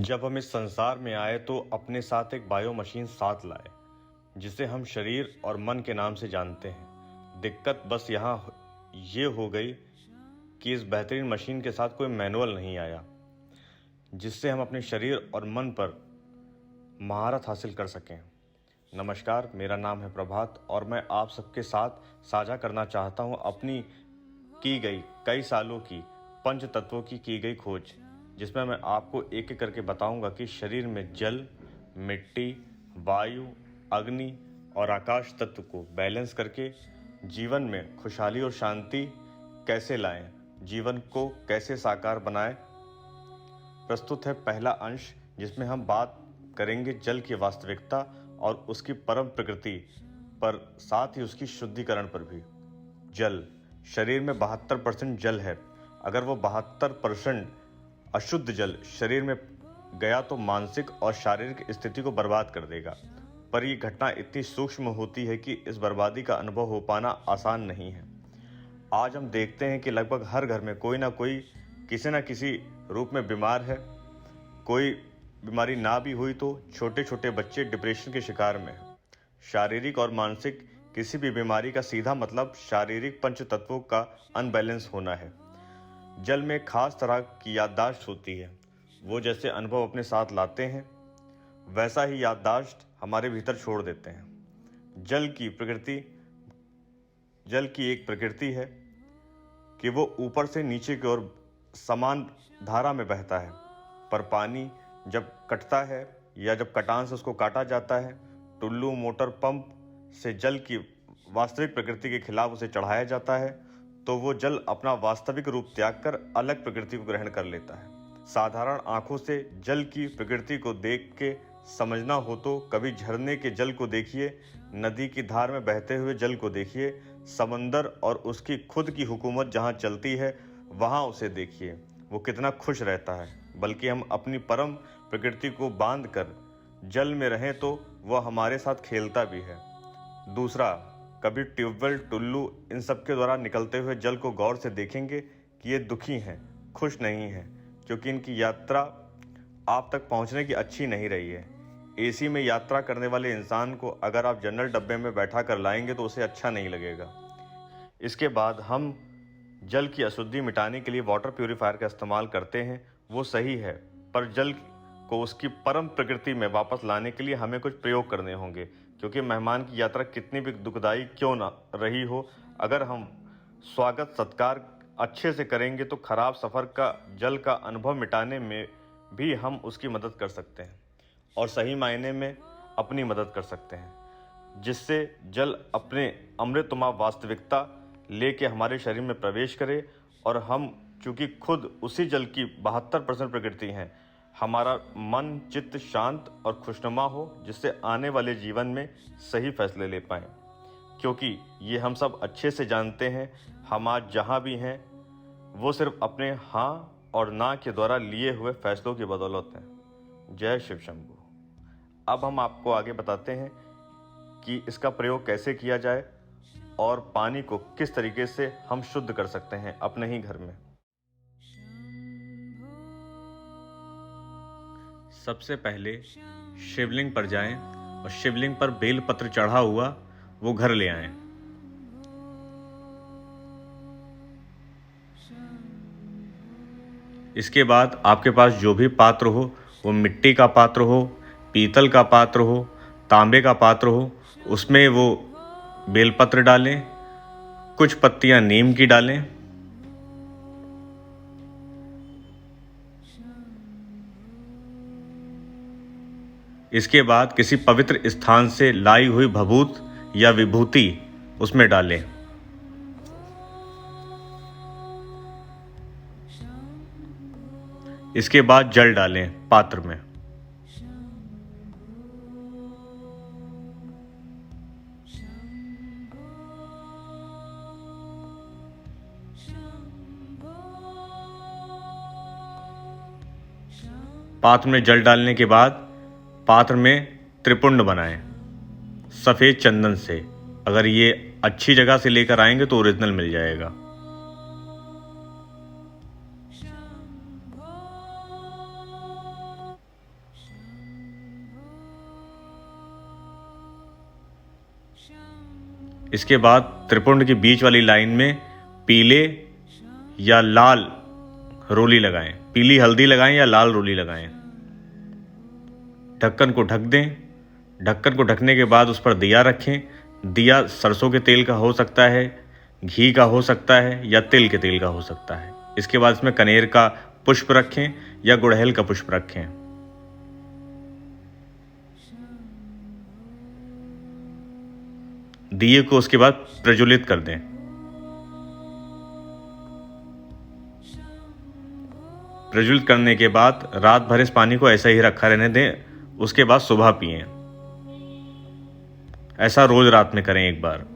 जब हम इस संसार में आए तो अपने साथ एक बायो मशीन साथ लाए जिसे हम शरीर और मन के नाम से जानते हैं। दिक्कत बस यहाँ ये हो गई कि इस बेहतरीन मशीन के साथ कोई मैनुअल नहीं आया जिससे हम अपने शरीर और मन पर महारत हासिल कर सकें। नमस्कार, मेरा नाम है प्रभात और मैं आप सबके साथ साझा करना चाहता हूँ अपनी की गई कई सालों की पंच तत्वों की गई खोज, जिसमें मैं आपको एक एक करके बताऊंगा कि शरीर में जल, मिट्टी, वायु, अग्नि और आकाश तत्व को बैलेंस करके जीवन में खुशहाली और शांति कैसे लाएं, जीवन को कैसे साकार बनाएं। प्रस्तुत है पहला अंश, जिसमें हम बात करेंगे जल की वास्तविकता और उसकी परम प्रकृति पर, साथ ही उसकी शुद्धिकरण पर भी। जल, शरीर में 72% जल है। अगर वो 72% अशुद्ध जल शरीर में गया तो मानसिक और शारीरिक स्थिति को बर्बाद कर देगा। पर यह घटना इतनी सूक्ष्म होती है कि इस बर्बादी का अनुभव हो पाना आसान नहीं है। आज हम देखते हैं कि लगभग हर घर में कोई ना कोई किसी न किसी रूप में बीमार है। कोई बीमारी ना भी हुई तो छोटे छोटे बच्चे डिप्रेशन के शिकार में हैं। शारीरिक और मानसिक किसी भी बीमारी का सीधा मतलब शारीरिक पंच तत्वों का अनबैलेंस होना है। जल में खास तरह की याददाश्त होती है। वो जैसे अनुभव अपने साथ लाते हैं वैसा ही याददाश्त हमारे भीतर छोड़ देते हैं। जल की एक प्रकृति है कि वो ऊपर से नीचे की ओर समान धारा में बहता है, पर पानी जब कटता है या जब कटान से उसको काटा जाता है, टुल्लू मोटर पंप से जल की वास्तविक प्रकृति के खिलाफ उसे चढ़ाया जाता है, तो वो जल अपना वास्तविक रूप त्याग कर अलग प्रकृति को ग्रहण कर लेता है। साधारण आंखों से जल की प्रकृति को देख के समझना हो तो कभी झरने के जल को देखिए, नदी की धार में बहते हुए जल को देखिए, समंदर और उसकी खुद की हुकूमत जहाँ चलती है वहाँ उसे देखिए, वो कितना खुश रहता है। बल्कि हम अपनी परम प्रकृति को बांध कर जल में रहें तो वह हमारे साथ खेलता भी है। दूसरा, कभी ट्यूबवेल, टुल्लू इन सब के द्वारा निकलते हुए जल को गौर से देखेंगे कि ये दुखी हैं, खुश नहीं हैं, क्योंकि इनकी यात्रा आप तक पहुंचने की अच्छी नहीं रही है। एसी में यात्रा करने वाले इंसान को अगर आप जनरल डब्बे में बैठा कर लाएंगे तो उसे अच्छा नहीं लगेगा। इसके बाद हम जल की अशुद्धि मिटाने के लिए वाटर प्यूरीफायर का इस्तेमाल करते हैं। वो सही है, पर जल को उसकी परम प्रकृति में वापस लाने के लिए हमें कुछ प्रयोग करने होंगे, क्योंकि मेहमान की यात्रा कितनी भी दुखदाई क्यों ना रही हो, अगर हम स्वागत सत्कार अच्छे से करेंगे तो खराब सफ़र का जल का अनुभव मिटाने में भी हम उसकी मदद कर सकते हैं और सही मायने में अपनी मदद कर सकते हैं, जिससे जल अपने अमृतुमा वास्तविकता लेके हमारे शरीर में प्रवेश करे और हम चूँकि खुद उसी जल की 72% प्रकृति हैं, हमारा मन चित्त शांत और खुशनुमा हो, जिससे आने वाले जीवन में सही फैसले ले पाएं। क्योंकि ये हम सब अच्छे से जानते हैं, हम आज जहाँ भी हैं वो सिर्फ अपने हाँ और ना के द्वारा लिए हुए फैसलों की बदौलत हैं। जय शिव शंभू। अब हम आपको आगे बताते हैं कि इसका प्रयोग कैसे किया जाए और पानी को किस तरीके से हम शुद्ध कर सकते हैं अपने ही घर में। सबसे पहले शिवलिंग पर जाएं और शिवलिंग पर बेलपत्र चढ़ा हुआ वो घर ले आएं। इसके बाद आपके पास जो भी पात्र हो, वो मिट्टी का पात्र हो, पीतल का पात्र हो, तांबे का पात्र हो, उसमें वो बेलपत्र डालें, कुछ पत्तियां नीम की डालें। इसके बाद किसी पवित्र स्थान से लाई हुई भभूत या विभूति उसमें डालें। इसके बाद जल डालें पात्र में। पात्र में जल डालने के बाद पात्र में त्रिपुंड बनाएं सफ़ेद चंदन से। अगर ये अच्छी जगह से लेकर आएंगे तो ओरिजिनल मिल जाएगा। इसके बाद त्रिपुंड के बीच वाली लाइन में पीले या लाल रोली लगाएं, पीली हल्दी लगाएं या लाल रोली लगाएं। ढक्कन को ढक दें। ढक्कन को ढकने के बाद उस पर दिया रखें। दिया सरसों के तेल का हो सकता है, घी का हो सकता है या तिल के तेल का हो सकता है। इसके बाद इसमें कनेर का पुष्प रखें या गुड़हल का पुष्प रखें। दिए को उसके बाद प्रज्वलित कर दें। प्रज्वलित करने के बाद रात भर इस पानी को ऐसा ही रखा रहने दें। उसके बाद सुबह पिएं। ऐसा रोज रात में करें एक बार।